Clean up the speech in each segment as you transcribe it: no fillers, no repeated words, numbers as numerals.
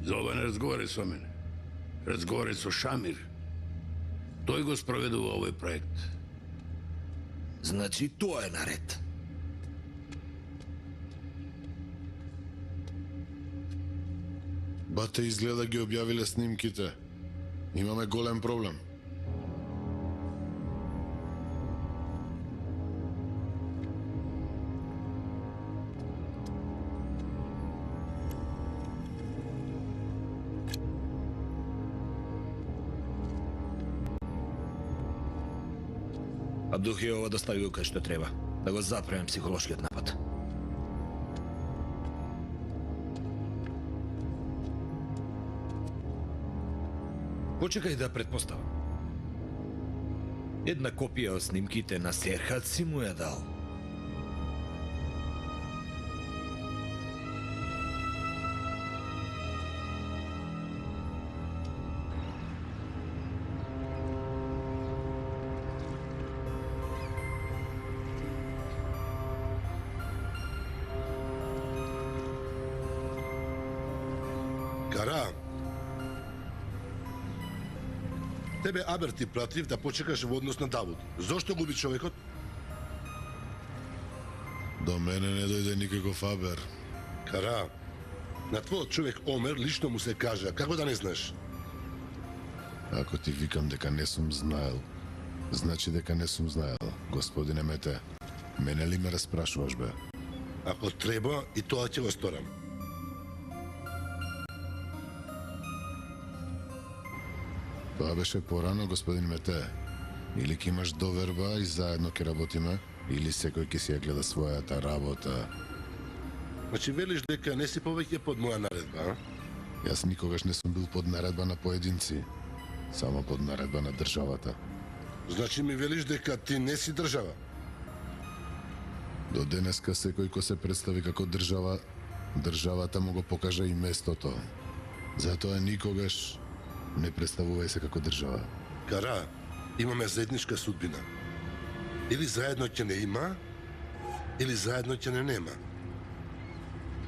За ова не разговари со мене. Разговари со Шамир. Тој го спроведува овој проект. Значи тоа е наред. Бате, изгледа ги објавиле снимките. Имаме голем проблем. А Духи ова да стави кај што треба. Да го запремем психолошкиот напад. Почекај да предпоставам. Една копија од снимките на Серхат си му ја дал. Кара, тебе Абер ти пратив да почекаш во однос на Давуд. Зошто губи човекот? До мене не дојде никаков Абер. Кара, на твојот човек Омер лично му се кажа, како да не знаеш? Ако ти викам дека не сум знаел, значи дека не сум знаел. Господине Мете, мене ли ме распрашуваш, бе? Ако треба, и тоа ќе го сторам. Тоа беше порано, господин Мете. Или ќе имаш доверба и заедно ќе работиме, или секој ќе си ја гледа својата работа. Значи велиш дека не си повеќе под моја наредба, а? Јас никогаш не сум бил под наредба на поединци, само под наредба на државата. Значи ми велиш дека ти не си држава? До денеска секој кој се представи како држава, државата му го покажа и местото. Затоа никогаш не представувај се како држава. Кара, имаме заедничка судбина. Или заедно ќе не има, или заедно ќе не нема.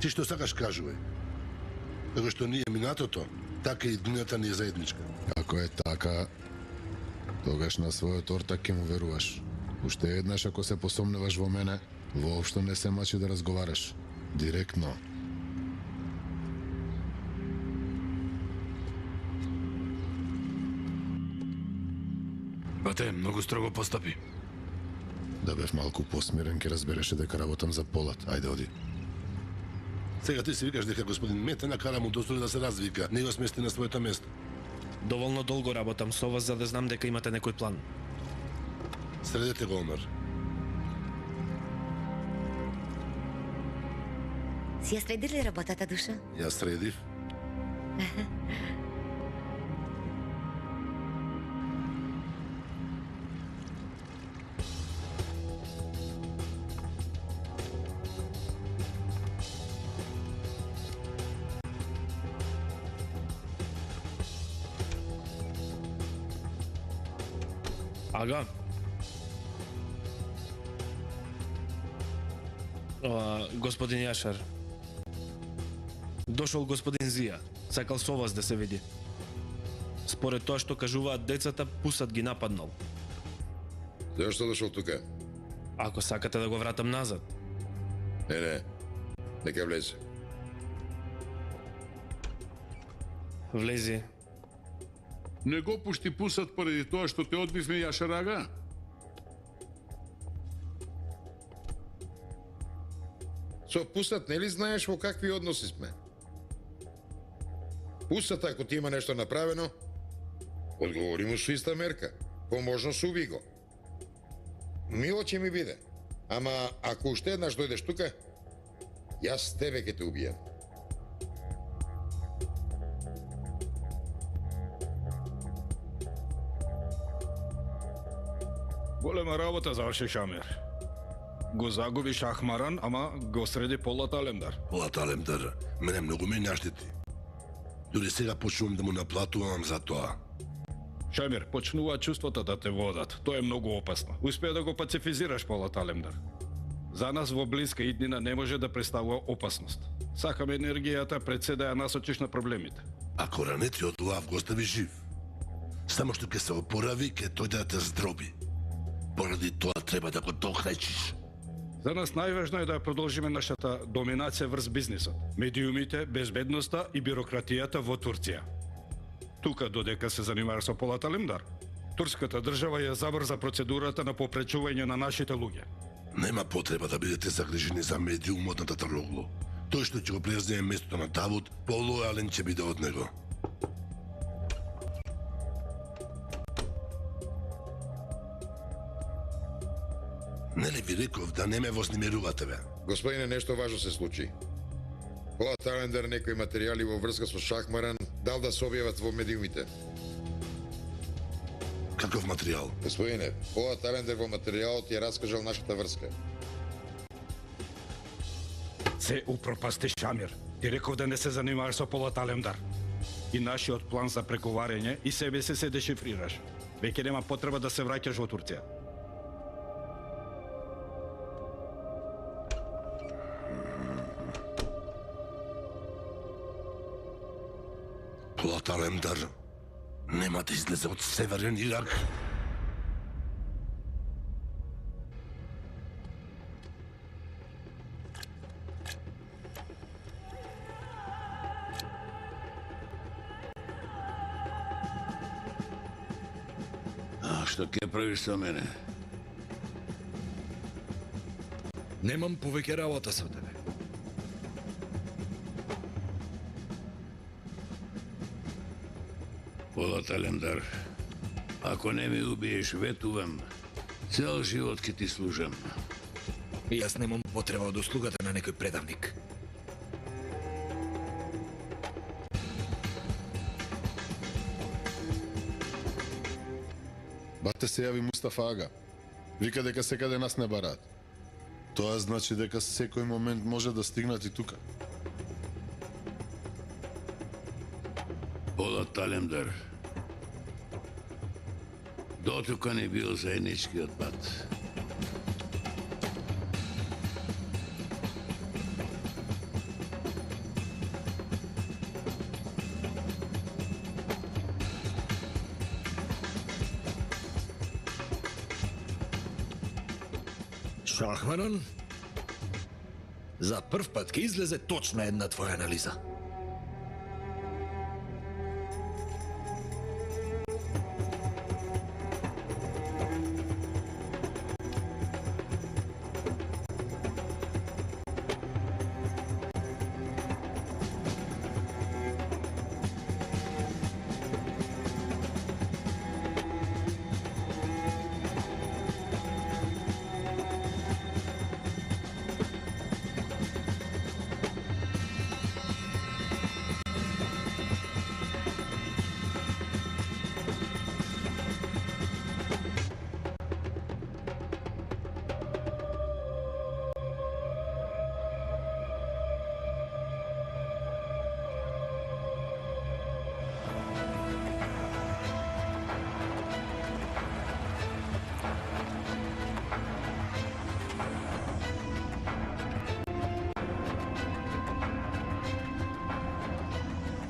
Ти што сакаш кажувај. Како што ние минатото, така и днината ни е заедничка. Ако е така, тогаш на својот ортак ќе му веруваш. Уште еднаш ако се посомневаш во мене, воопшто не се мачи да разговараш. Директно. Бате, многу строго постапи. Да бев малку посмирен, ќе разбереше дека работам за Полат. Ајде, оди. Сега ти си викаш дека господин Мете накара му дозволи да се развика, не го смести на своето место. Доволно долго работам со вас за да знам дека имате некој план. Средете го, Омер. Си ја следили работата, Душа? Јас средив. Ага. Господин Јашар. Дошол господин Зија. Сакал со вас да се види. Според тоа што кажуваат децата, пусат ги нападнал. Зашто дошол тука? Ако сакате да го вратам назад. Не. Нека влезе. Влези. Не го пушти пусат поради тоа што те одбивме Јашарага? Со Пусат нели знаеш во какви односи сме? Пусат ако ти има нешто направено, одговори му со иста мерка. По можност уби го. Мило ќе ми биде. Ама ако уште еднаш дојдеш тука, јас тебе ќе те убијам. Голема работа заврши Шамир. Го загуби Шахмаран, ама го среди Полат Алемдар. Полат Алемдар мене многу ме наштети. Дури сега почнувам да му наплатувам за тоа. Шамир, почнуваат чувствата да те водат. Тоа е многу опасно. Успеа да го пацифизираш Полат Алемдар. За нас во блиска иднина не може да представува опасност. Сакаме енергијата пред се да ја насочиш на проблемите. Ако ранети од лав го остави жив, само што ќе се опорави, ќе дојде да те здроби. Поради тоа треба да го дохречиш. За нас најважно е да ја продолжиме нашата доминација врз бизнисот, медиумите, безбедноста и бирократијата во Турција. Тука додека се занимава со Полат Алемдар, турската држава ја забрза процедурата на попречување на нашите луѓе. Нема потреба да бидете загрижени за медиумот на Татарлоглу. Тој што ќе го преземе местото на Давуд, полојален ќе биде од него. Нели ви реков да не ме вознемирувате, бе? Господине, нешто важно се случи. Полат Алендер некои материјали во врска со Шахмаран дал да се објават во медиумите. Каков материјал? Господине, Полат Алендер во материјалот ја раскажал нашата врска. Се упропасти Шамир. Ти реков да не се занимаваш со Полат Алемдар. И нашиот план за преговарање и себе се дешифрираш. Веќе нема потреба да се враќаш во Турција. Полат Алемдар нема да излезе од Северен Ирак. А што ќе правиш со мене? Немам повеќе работа со тебе. Полат Алемдар, ако не ми убиеш, ветувам, цел живот ќе ти служам. И јас немам потреба од услугата на некој предавник. Бате се јави Мустафа Ага. Вика дека секаде нас не бараат. Тоа значи дека секој момент може да стигнат и тука. Полат Алемдар, дотука не бил заедничкиот пат. Шахмаран, за прв пат ќе излезе точно една твоја анализа.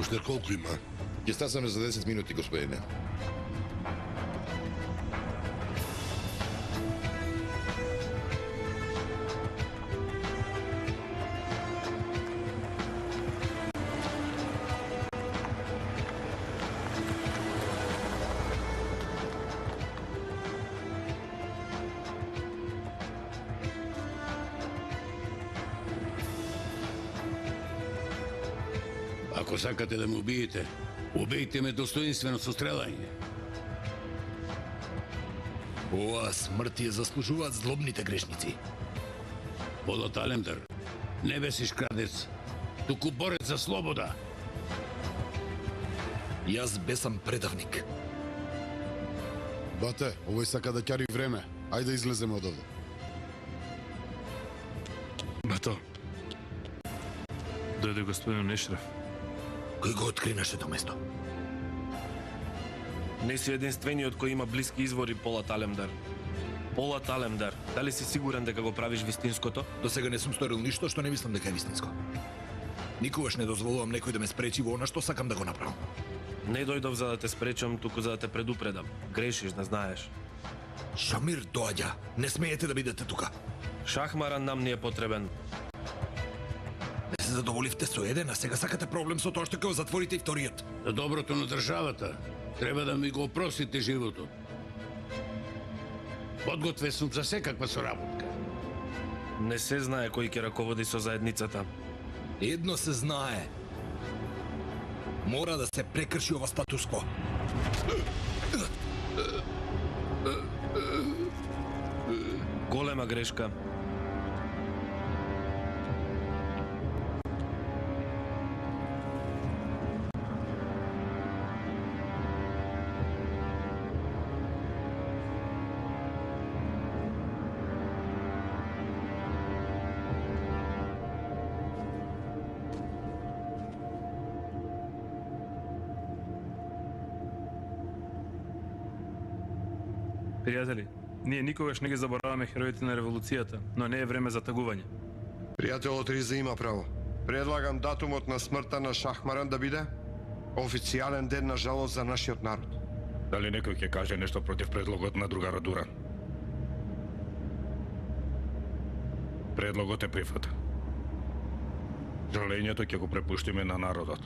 Уште колку има? Ќе стасаме за 10 минути, господине. Ако сакате да ме убиете, убијте ме достоинствено со стрелање. Оваа смрт ја заслужуваат злобните грешници. Полат Алемдар, не бесиш крадец, туку борец за слобода. Јас бесам предавник. Бате, овој сака да ќари време. Ајде излеземе од овде. Бато, дојде господин Нешреф. Кој го откри нашето место? Не си единствениот кој има блиски извори Полат Алемдар. Полат Алемдар, дали си сигурен дека го правиш вистинското? До сега не сум сторил ништо што не мислам дека е вистинско. Никогаш не дозволувам некој да ме спречи во она што сакам да го направам. Не дојдов за да те спречам, туку за да те предупредам. Грешиш, не знаеш. Шамир доаѓа. Не смеете да бидете тука. Шахмаран нам ни е потребен. Не се задоволивте со еден, а сега сакате проблем со тоа што ќе го затворите и вториот. За доброто на државата треба да ми го опростите животот. Подготвен сум за секаква соработка. Не се знае кој ќе раководи со заедницата. Едно се знае. Мора да се прекрши ова статус-кво. Голема грешка. Пријатели, ние никогаш не ги забораваме хероите на револуцијата, но не е време за тагување. Пријателот Риза има право. Предлагам датумот на смртта на Шахмаран да биде официјален ден на жалост за нашиот народ. Дали некој ќе каже нешто против предлогот на другарот Дуран? Предлогот е прифатен. Жалењето ќе го препуштиме на народот.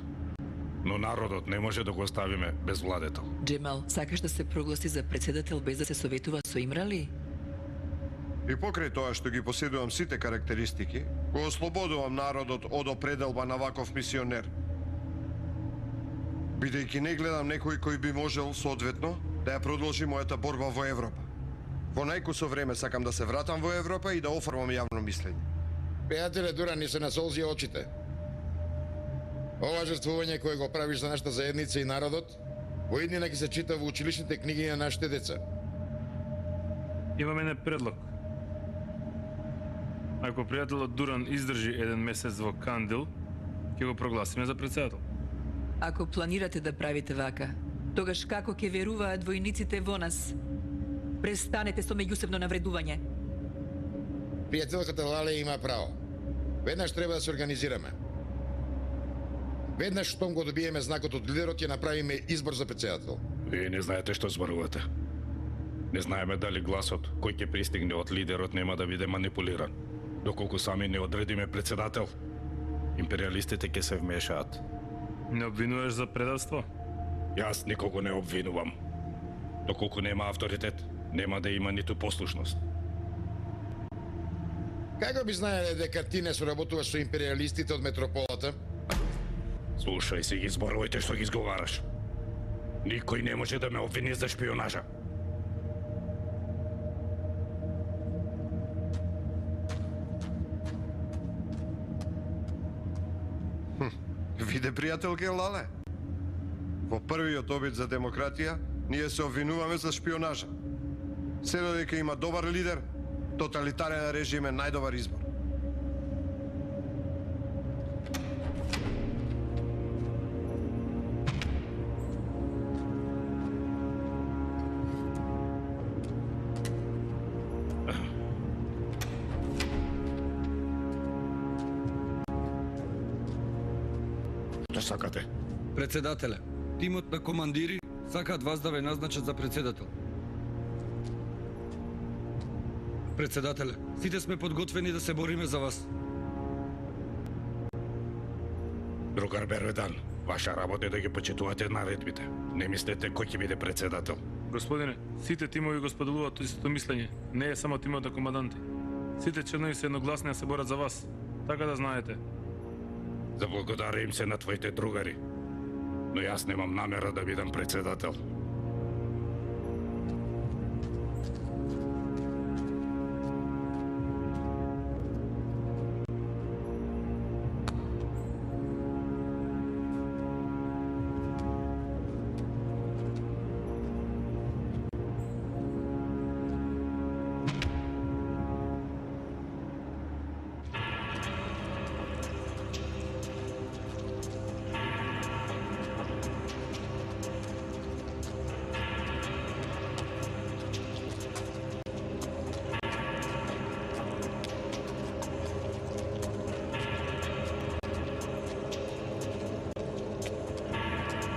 Но народот не може да го оставиме без владетел. Джемал, сакаш да се прогласи за председател без да се советува со Имрали? И покрај тоа што ги поседувам сите карактеристики, го ослободувам народот од определба на ваков мисионер. Бидејќи не гледам некој кој би можел соодветно да ја продолжи мојата борба во Европа. Во најкусо време сакам да се вратам во Европа и да оформам јавно мислење. Пријателе, Дуран, ни се насолзи очите. Ова жртвување кое го правиш за нашата заедница и народот, во иднина ќе се чита во училишните книги на нашите деца. Имаме не предлог. Ако пријателот Дуран издржи еден месец во Кандил, ќе го прогласиме за председател. Ако планирате да правите вака, тогаш како ќе веруваат војниците во нас? Престанете со меѓусебно навредување. Пријателката Лале има право. Веднаш треба да се организираме. Веднаш штом го добиеме знакот од лидерот, ќе направиме избор за председател. Вие не знаете што зборувате. Не знаеме дали гласот кој ќе пристигне од лидерот нема да биде манипулиран. Доколку сами не одредиме председател, империалистите ќе се вмешаат. Не обвинуваш за предавство? Јас никого не обвинувам. Доколку нема авторитет, нема да има ниту послушност. Како би знаеле дека ти не соработуваш со империалистите од метрополата? Слушај си ги зборовите што ги изговараш. Никој не може да ме обвини за шпионажа. Виде, пријателке Лале. Во првиот обид за демократија, ние се обвинуваме за шпионажа. Се додека има добар лидер, тоталитарен режим е најдобар избор. Што сакате? Председателе, тимот на командири сакаат вас да ве назначат за председател. Председателе, сите сме подготвени да се бориме за вас. Другар Берведан, ваша работа е да ги почитувате наредбите. Не мислете кој ќе биде председател. Господине, сите тимови го споделуваат истото мислење. Не е само тимот на команданти. Сите членови се едногласни да се борат за вас. Така да знаете. Заблагодарим се на твоите другари. Но јас немам намера да бидам председател.